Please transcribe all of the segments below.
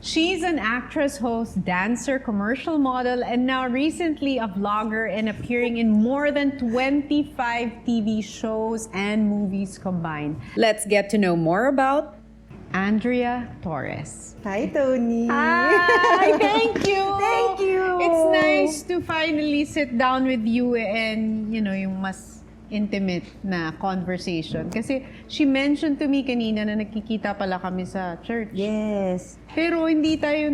She's an actress, host, dancer, commercial model, and now recently a vlogger and appearing in more than 25 TV shows and movies combined. Let's get to know more about Andrea Torres. Hi, Tony. Hi, thank you. Thank you. It's nice to finally sit down with you and, yung mas intimate na conversation. Kasi she mentioned to me kanina na nakikita pala kami sa church. Yes. Pero hindi tayo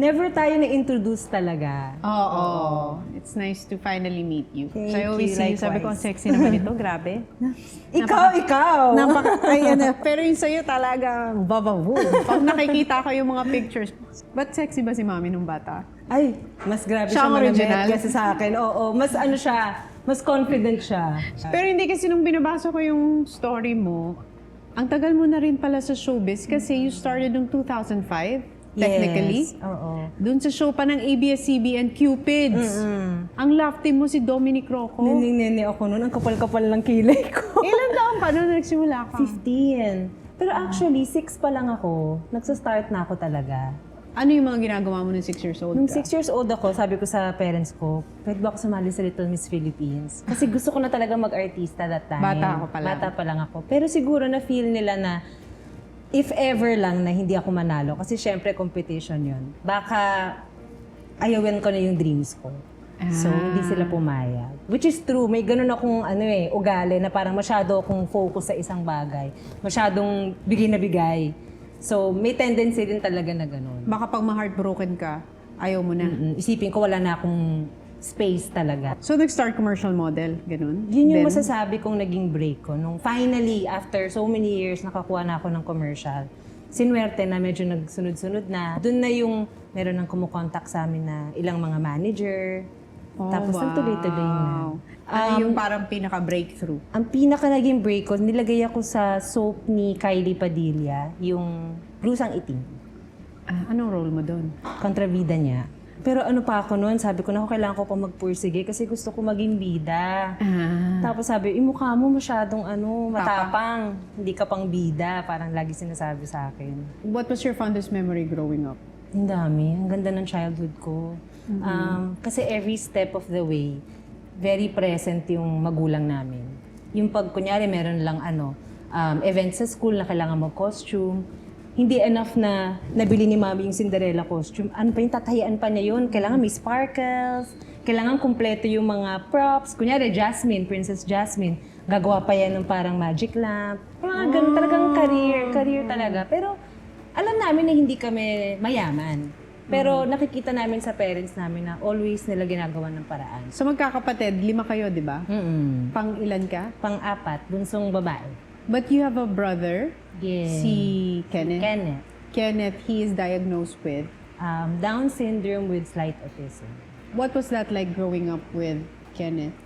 Never tayo na-introduce talaga. Oo. It's nice to finally meet you. Thank So I always you, see you, sabi ko, ang likewise. sexy naman ito, grabe. Ikaw! Pero yung sa'yo talaga, babawu. Pag nakikita ko yung mga pictures, ba't sexy ba si mami nung bata? Ay, mas grabe Siya siya ang original? manamit kasi sa akin. Oo, mas mas confident siya. Pero hindi kasi nung binabasa ko yung story mo, ang tagal mo na rin pala sa showbiz kasi you started noong 2005, technically. Yes, oo. Doon sa show pa ng ABS-CBN, Cupids. Ang love team mo si Dominic Rocco. Nene ako noon, ang kapal-kapal ng kilay ko. Ilan taon pa nung nagsimula ka? 15. Pero actually, 6 pa lang ako. Nagsa-start na ako talaga. Ano yung mga ginagawa mo nung 6 years old Nung ka? 6 years old ako, sabi ko sa parents ko, pwede ba ako sumali sa Little Miss Philippines? Kasi gusto ko na talaga mag-artista that time. Bata ako pa lang. Bata pa lang ako. Pero siguro na-feel nila na if ever lang na hindi ako manalo, kasi syempre competition yun, baka ayawin ko na yung dreams ko. So, hindi sila pumayag. Which is true. May ganun akong ugali na parang masyado akong focus sa isang bagay. Masyadong bigay na bigay. So, may tendency din talaga na ganun. Baka pag ma-heartbroken ka, ayaw mo na. Isipin ko wala na akong space talaga. So, nag-start commercial model, ganun? Yun yung Then, masasabi kong naging break ko. Nung finally, after so many years, nakakuha na ako ng commercial. Sinwerte na medyo nagsunod-sunod na. Doon na yung meron ng kumukontak sa amin na ilang mga manager. Tapos nagtuloy-tuloy na. Ano yung parang pinaka-breakthrough? Ang pinaka naging break ko, nilagay ako sa soap ni Kylie Padilla, yung Blusang Itim. Anong role mo doon? Kontrabida niya. Pero ano pa ako noon, sabi ko na kailangan ko pa magpursige kasi gusto ko maging bida. Tapos sabi, mukha mo masyadong matapang. Hindi ka pang bida, parang lagi sinasabi sa akin. What was your fondest memory growing up? Ang dami, ang ganda ng childhood ko. Kasi every step of the way, very present yung magulang namin. Yung pag, kunyari, meron lang event sa school na kailangan mag-costume, hindi enough na nabili ni mami yung Cinderella costume. Ano pa yung tatayaan pa niya yun? Kailangan may sparkles, kailangan kumpleto yung mga props. Kunyari, Jasmine, Princess Jasmine, gagawa pa yan ng parang magic lamp. Mga ganun, talagang career talaga. Pero alam namin na hindi kami mayaman. Pero nakikita namin sa parents namin na always nila ginagawa ng paraan. So, magkakapatid, 5 kayo, di ba? Pang ilan ka? Pang-apat, bunsong babae. But you have a brother, Yes. si Kenneth. Kenneth. Kenneth, he is diagnosed with. Down syndrome with slight autism. What was that like growing up with Kenneth?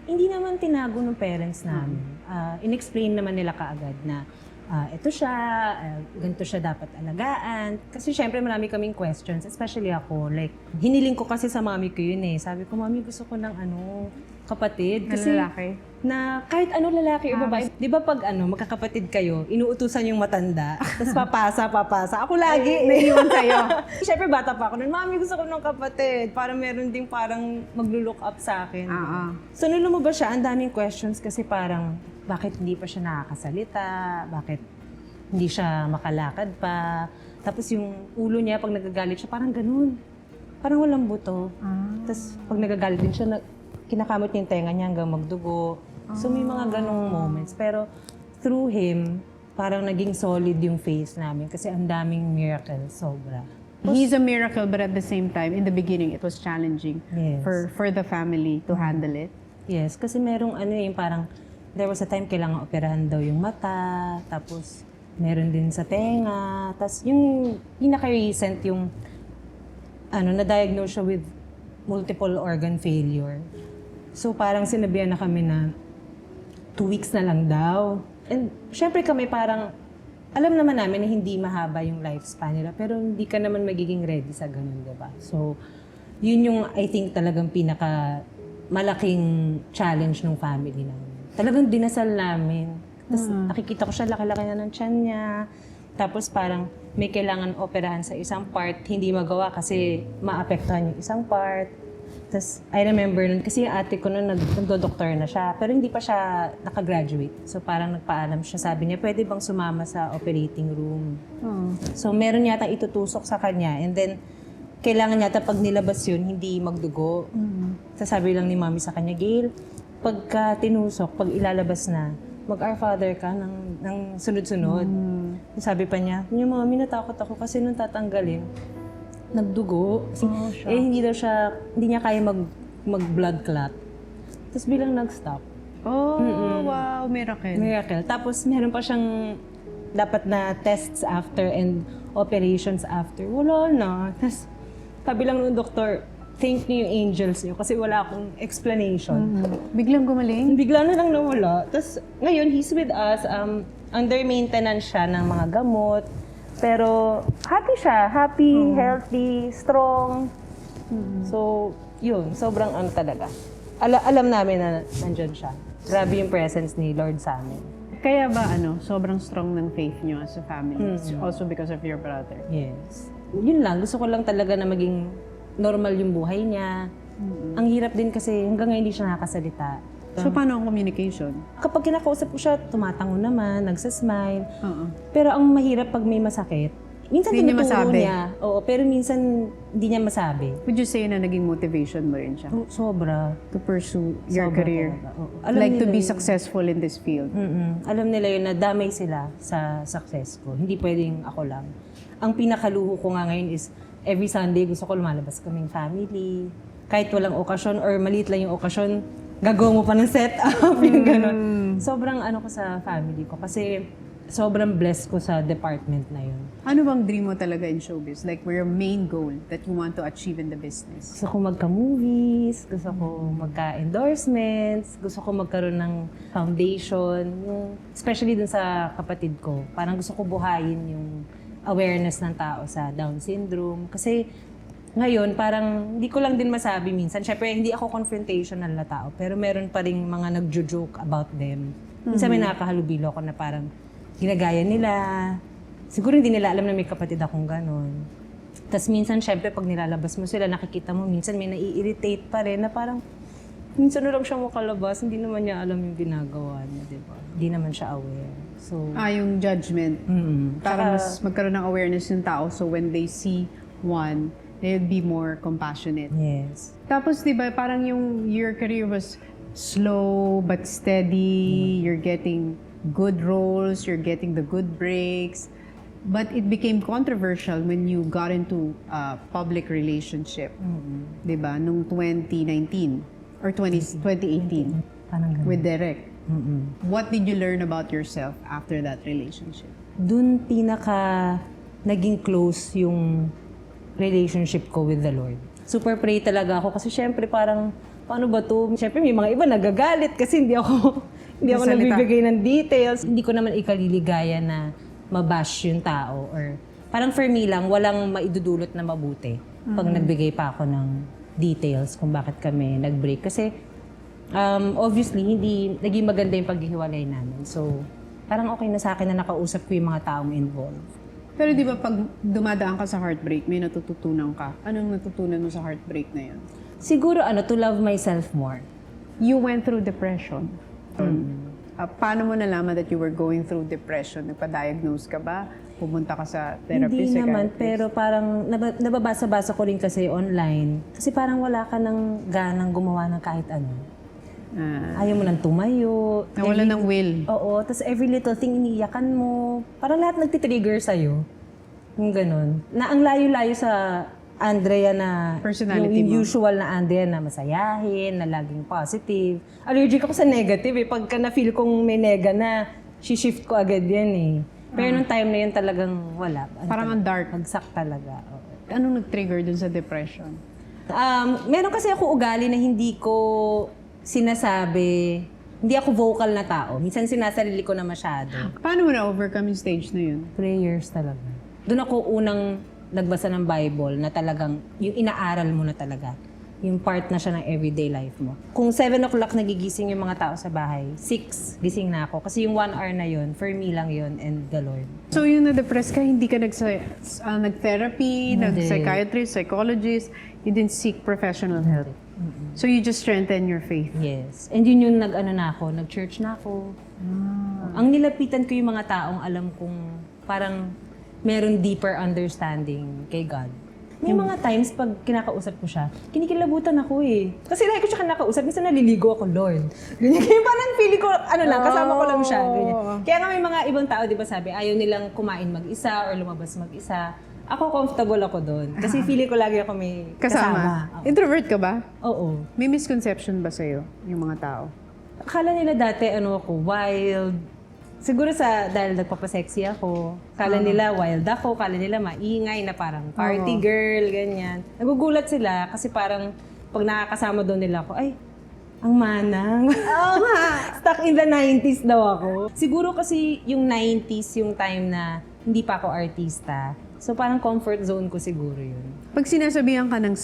Hindi naman tinago ng parents namin. In-explain naman nila kaagad na ito siya, ganito siya dapat alagaan. Kasi syempre marami kaming questions, especially ako. Like, hiniling ko kasi sa mami ko yun eh. Sabi ko, mami, gusto ko ng kapatid. Kasi lalaki? na kahit lalaki o babae. Di ba pag magkakapatid kayo, inuutusan yung matanda, tapos papasa. Ako lagi. Naiiwan sa'yo. Syempre bata pa ako nun, mami, gusto ko ng kapatid. Para meron ding parang maglo-look up sa akin. So nung lumabas siya, ang daming questions kasi parang, bakit hindi pa siya nakakasalita? Bakit hindi siya makalakad pa? Tapos yung ulo niya, pag nagagalit siya, parang ganun. Parang walang buto. Tapos pag nagagalit din siya, kinakamot niya yung tenga niya hanggang magdugo. So may mga ganong moments. Pero through him, parang naging solid yung face namin kasi ang daming miracle, sobra. He's a miracle, but at the same time, in the beginning, it was challenging Yes. for the family to handle it. Yes, kasi merong yung parang, there was a time kailangan operahan daw yung mata, tapos meron din sa tenga, tapos yung pinaka-recent yung, na-diagnose siya with multiple organ failure. So parang sinabihan na kami na 2 weeks na lang daw. And syempre kami parang, alam naman namin na hindi mahaba yung lifespan nila, pero hindi ka naman magiging ready sa ganun, diba? So, yun yung I think talagang pinaka malaking challenge ng family namin. Talagang dinasal namin. Tapos nakikita ko siya, laki-laki na ng tiyan niya. Tapos parang may kailangan operahan sa isang part, hindi magawa kasi maapektuhan yung isang part. Tapos I remember nun, kasi yung ate ko nun nagdo-doktor na siya, pero hindi pa siya nakagraduate. So parang nagpaalam siya, sabi niya, pwede bang sumama sa operating room? Oh. So meron yata itutusok sa kanya, and then kailangan yata pag nilabas yun, hindi magdugo. Sasabi lang ni mami sa kanya, Gail, pagka tinusok, pag ilalabas na, mag-Our Father ka ng sunod-sunod. Sabi pa niya, mami, natakot ako kasi nung tatanggalin, nagdugo. Hindi niya kaya mag-blood clot. Tapos bilang nag-stop. Oh, wow, miracle. Miracle. Tapos meron pa siyang dapat na tests after and operations after. Wala na. Tapos sabi lang ng doktor, thank niyo yung angels niyo kasi wala akong explanation. Biglang gumaling? Bigla na lang nawala. Tapos ngayon, he's with us. Under maintenance siya ng mga gamot. Pero happy siya. Happy, healthy, strong. So, yun. Sobrang talaga. Alam namin na nandyan siya. Grabe yung presence ni Lord sa amin. Kaya ba sobrang strong ng faith niyo as a family? It's also because of your brother. Yes. Yun lang. Gusto ko lang talaga na maging normal yung buhay niya. Ang hirap din kasi hanggang ngayon hindi siya nakakasalita. So, paano ang communication? Kapag kinakausap ko siya, tumatango naman, nagsasmile. Oo. Pero ang mahirap pag may masakit, minsan Hindi niya tinuturo masabi. niya. Oo, pero minsan hindi niya masabi. Would you say na naging motivation mo rin siya Sobra. to pursue your Sobra career? talaga, oo. Alam Like to nila be yun. successful in this field? Alam nila yun na damay sila sa success ko. Hindi pwedeng ako lang. Ang pinakaluho ko nga ngayon is every Sunday gusto ko lumalabas kaming family. Kahit walang okasyon or maliit lang yung okasyon, gagawa mo pa ng setup, yung gano'n. Sobrang ko sa family ko kasi sobrang blessed ko sa department na yun. Ano bang dream mo talaga in showbiz? Like, your main goal that you want to achieve in the business? Gusto ko magka-movies, gusto ko magka-endorsements, gusto ko magkaroon ng foundation, especially dun sa kapatid ko. Parang gusto ko buhayin yung awareness ng tao sa Down syndrome. Kasi ngayon, parang hindi ko lang din masabi minsan. Siyempre, hindi ako confrontational na tao, pero meron pa rin mga nagjo-joke about them. Minsan may nakakahalubilo ako na parang ginagaya nila. Siguro hindi nila alam na may kapatid akong ganon. Tapos minsan, syempre, pag nilalabas mo sila, nakikita mo, minsan may nai-irritate pa rin na parang minsan na lang siya makalabas, hindi naman niya alam yung ginagawa niya, di ba? Hindi naman siya aware. So, Yung judgment. Para mas magkaroon ng awareness yung tao so when they see one, they'll be more compassionate. yes. Tapos, di ba, parang your career was slow but steady. You're getting good roles, you're getting the good breaks. But it became controversial when you got into a public relationship. Di ba? Nung 2019 or 2018 Parang ganun. with Derek. What did you learn about yourself after that relationship? Doon pinaka naging close yung relationship ko with the Lord. Super pray talaga ako kasi syempre parang, paano ba to? Syempre may mga iba nagagalit kasi hindi ako Salita. nagbibigay ng details. Hindi ko naman ikaliligaya na mabash yung tao or parang for me lang, walang maidudulot na mabuti pag nagbigay pa ako ng details kung bakit kami nag-break. Kasi obviously, hindi naging maganda yung paghihiwalay namin. So, parang okay na sa akin na nakausap ko yung mga taong involved. Pero di ba pag dumadaan ka sa heartbreak, may natututunan ka? Anong natutunan mo sa heartbreak na yun? Siguro to love myself more. You went through depression. Paano mo nalaman that you were going through depression? Nagpa-diagnose ka ba? Pumunta ka sa therapist? Hindi naman, psychiatrist? pero parang nababasa-basa ko rin kasi online. Kasi parang wala ka ng ganang gumawa ng kahit ano. Ayaw mo nang tumayo. Nawala ng will. Oo, tapos every little thing iniiyakan mo. Parang lahat nagtitrigger sa'yo. Yung ganun. Na ang layo-layo sa Andrea na Personality yung mo. usual na Andrea na masayahin, na laging positive. Allergic ako sa negative eh. Pagka na-feel kong may nega na, shift ko agad yan eh. Pero nung time na yun talagang wala. Parang ang dark. Bagsak talaga. Oo. Anong nag-trigger dun sa depression? Meron kasi ako ugali na hindi ko sinasabi, hindi ako vocal na tao. Minsan sinasarili ko na masyado. Paano mo na-overcome yung stage na yun? Prayers talaga. Doon ako unang nagbasa ng Bible na talagang yung inaaral mo na talaga. Yung part na siya ng everyday life mo. Kung 7 o'clock nagigising yung mga tao sa bahay, 6 gising na ako. Kasi yung 1 hour na yun, for me lang yun and the Lord. So yung na-depress ka, hindi ka nag-therapy, Hindi. nag-psychiatrist, psychologist, you didn't seek professional help. So you just strengthen your faith. Yes. And yun yung nag-church na ako. Ang nilapitan ko yung mga taong alam kong parang meron deeper understanding kay God. May mga times pag kinakausap ko siya, kinikilabutan ako eh. Kasi dahil ko siya kinakausap, minsan naliligo ako, Lord. Ganyan. Kaya parang feeling ko, kasama ko lang siya. Ganyan. Kaya nga may mga ibang tao, di ba sabi, ayaw nilang kumain mag-isa or lumabas mag-isa. Ako, comfortable ako doon. Kasi feeling ko lagi ako may kasama. Oo. Introvert ka ba? Oo. May misconception ba sa'yo, yung mga tao? Akala nila dati, ako, wild. Siguro dahil nagpapasexy ako. Kala nila wild ako, kala nila maingay na parang party girl, ganyan. Nagugulat sila kasi parang pag nakakasama doon nila ako, ay, ang manang. Stuck in the 90s daw ako. Siguro kasi yung 90s, yung time na hindi pa ako artista. So parang comfort zone ko siguro yun. Pag sinasabihan ka ng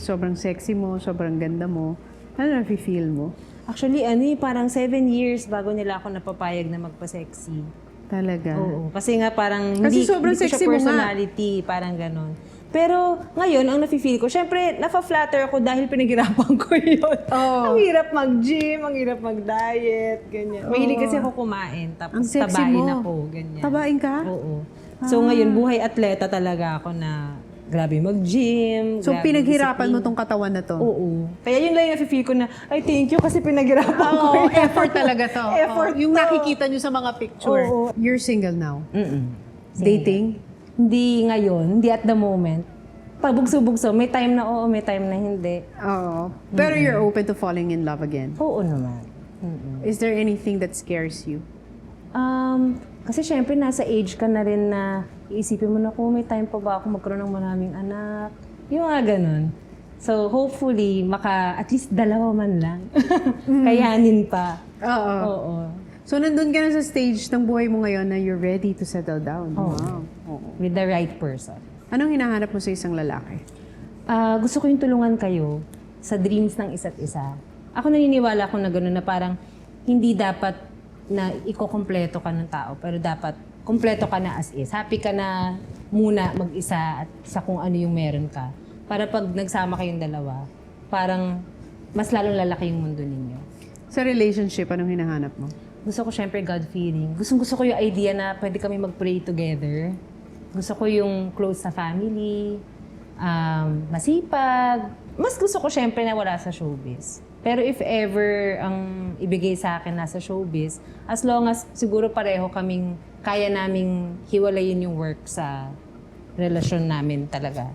sobrang sexy mo, sobrang ganda mo, ano na-feel mo? Actually, parang 7 years bago nila ako napapayag na magpa-sexy. Talaga? Oo. Kasi nga parang Kasi hindi, sobrang hindi ko siya sexy mo nga. personality, parang ganon. Pero ngayon, ang nafe-feel ko, syempre, nafa-flatter ako dahil pinaghirapan ko yun. Oo. Ang hirap mag-gym, ang hirap mag-diet, ganyan. Mahilig kasi ako kumain, tapos Ang sexy tabain mo. ako, ganyan. Tabain ka? Oo. So ngayon, buhay atleta talaga ako na grabe mag-gym. So grabe pinaghirapan mo disiplina. tong katawan na to? Oo. Kaya yun lang yung nafe-feel ko na, ay thank you kasi pinaghirapan ko. Oo, yun. effort talaga to. Effort Oo. Yung to. nakikita nyo sa mga picture. Oo. You're single now? Mm-mm. Dating? Hindi ngayon, hindi at the moment. Pag bugso-bugso, may time na oo, may time na hindi. Oo. Pero you're open to falling in love again? Oo naman. Mm-mm. Is there anything that scares you? Kasi syempre nasa age ka na rin na iisipin mo na kung may time pa ba ako magkaroon ng maraming anak. Yung mga ganun. So hopefully, at least 2 man lang. Kayanin pa. Oo. Oo. So nandun ka na sa stage ng buhay mo ngayon na you're ready to settle down. Oo. Wow. Oo. With the right person. Anong hinahanap mo sa isang lalaki? Gusto ko yung tulungan kayo sa dreams ng isa't isa. Ako naniniwala ko na gano'n na parang hindi dapat na iko-kompleto ka ng tao, pero dapat kompleto ka na as is. Happy ka na muna mag-isa at sa kung ano yung meron ka. Para pag nagsama kayong dalawa, parang mas lalong lalaki yung mundo ninyo. Sa relationship, anong hinahanap mo? Gusto ko syempre God-feeling. Gusto ko yung idea na pwede kami mag-pray together. Gusto ko yung close sa family, masipag. Mas gusto ko syempre na wala sa showbiz. Pero if ever ang ibigay sa akin nasa showbiz, as long as siguro pareho kaming kaya naming hiwalayin yung work sa relasyon namin talaga.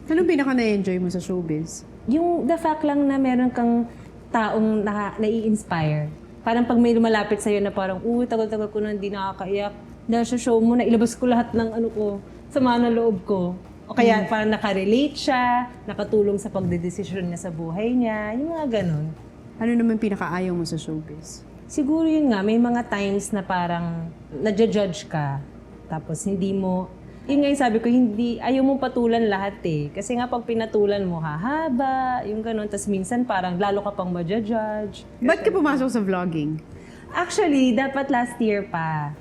Anong pinaka na-enjoy mo sa showbiz? Yung the fact lang na meron kang taong nai-inspire. Parang pag may lumalapit sa'yo na parang, tagal-tagal ko na hindi nakakaiyak. Dahil sa show mo, nailabas ko lahat ng sama na loob ko. O kaya parang nakarelate siya, nakatulong sa pagdedesisyon niya sa buhay niya, yung mga ganun. Ano naman pinaka-ayaw mo sa showbiz? Siguro yun nga, may mga times na parang nadja-judge ka, tapos hindi mo, yun nga yung sabi ko, ayaw mong patulan lahat eh. Kasi nga pag pinatulan mo, hahaba, yung ganun, tapos minsan parang lalo ka pang madja-judge. Ba't ka pumasok sa vlogging? Actually, dapat last year pa.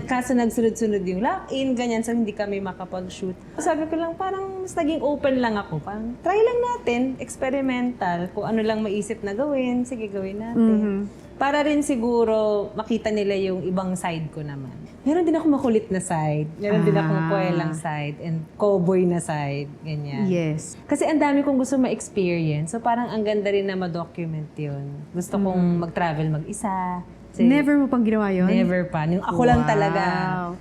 Kaso nagsunod-sunod yung lock-in, ganyan, so hindi kami makapag-shoot. Sabi ko lang, parang mas naging open lang ako. Parang try lang natin, experimental, kung ano lang maisip na gawin, sige gawin natin. Para rin siguro makita nila yung ibang side ko naman. Meron din ako makulit na side, meron din akong poelang side, and cowboy na side, ganyan. Yes. Kasi ang dami kong gusto ma-experience, so parang ang ganda rin na ma-document yun. Gusto kong mag-travel mag-isa. Kasi Never mo pang ginawa yun? Never pa. Ako lang Wow. talaga.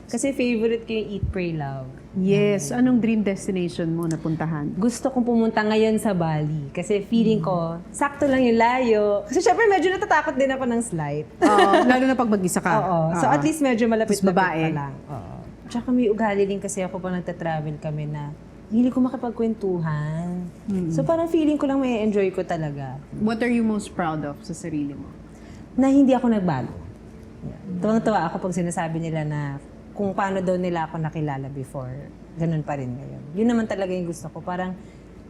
Kasi favorite ko yung Eat, Pray, Love. Yes. Anong dream destination mo na puntahan? Gusto kong pumunta ngayon sa Bali. Kasi feeling ko, sakto lang yung layo. Kasi syempre medyo natatakot din ako ng slide. Lalo na pag mag-isa ka. Oo. So at least medyo malapit-lapit Tapos babae. pa lang. Oo. Tsaka may ugali din kasi ako pag nagta-travel kami na hindi ko makipagkwentuhan. So parang feeling ko lang may enjoy ko talaga. What are you most proud of sa sarili mo? Na hindi ako nagbago. Tuwang-tuwa ako pag sinasabi nila na kung paano daw nila ako nakilala before, ganun pa rin ngayon. Yun naman talaga yung gusto ko. Parang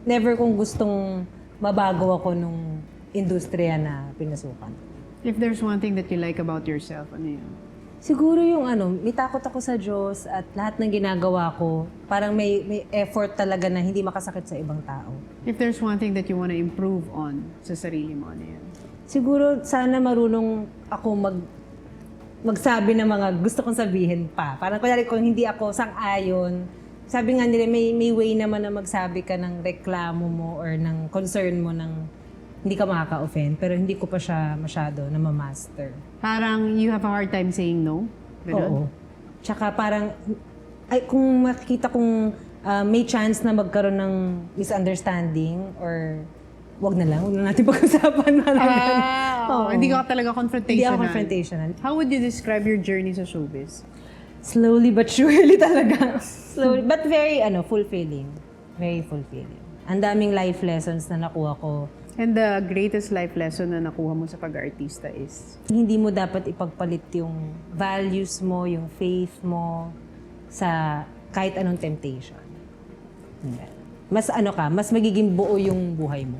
never kong gustong mabago ako nung industriya na pinasukan. If there's one thing that you like about yourself, ano yun? Siguro yung may takot ako sa Diyos at lahat ng ginagawa ko, parang may effort talaga na hindi makasakit sa ibang tao. If there's one thing that you want to improve on sa sarili mo, ano yun? Siguro sana marunong ako magsabi ng mga gusto kong sabihin pa. Parang kunyari kung hindi ako sang-ayon, sabi nga nila may way naman na magsabi ka ng reklamo mo or ng concern mo ng hindi ka makaka-offend, pero hindi ko pa siya masyado na ma-master. Parang you have a hard time saying no? Oo. Ganun? Tsaka parang, kung makikita kong may chance na magkaroon ng misunderstanding or wag na natin pag-usapan. Oo. Hindi ka talaga confrontational. Hindi ako confrontational. How would you describe your journey sa showbiz? Slowly but surely talaga. Slowly, but very fulfilling. Very fulfilling. Ang daming life lessons na nakuha ko. And the greatest life lesson na nakuha mo sa pag-artista is? Hindi mo dapat ipagpalit yung values mo, yung faith mo sa kahit anong temptation. Mas mas magiging buo yung buhay mo.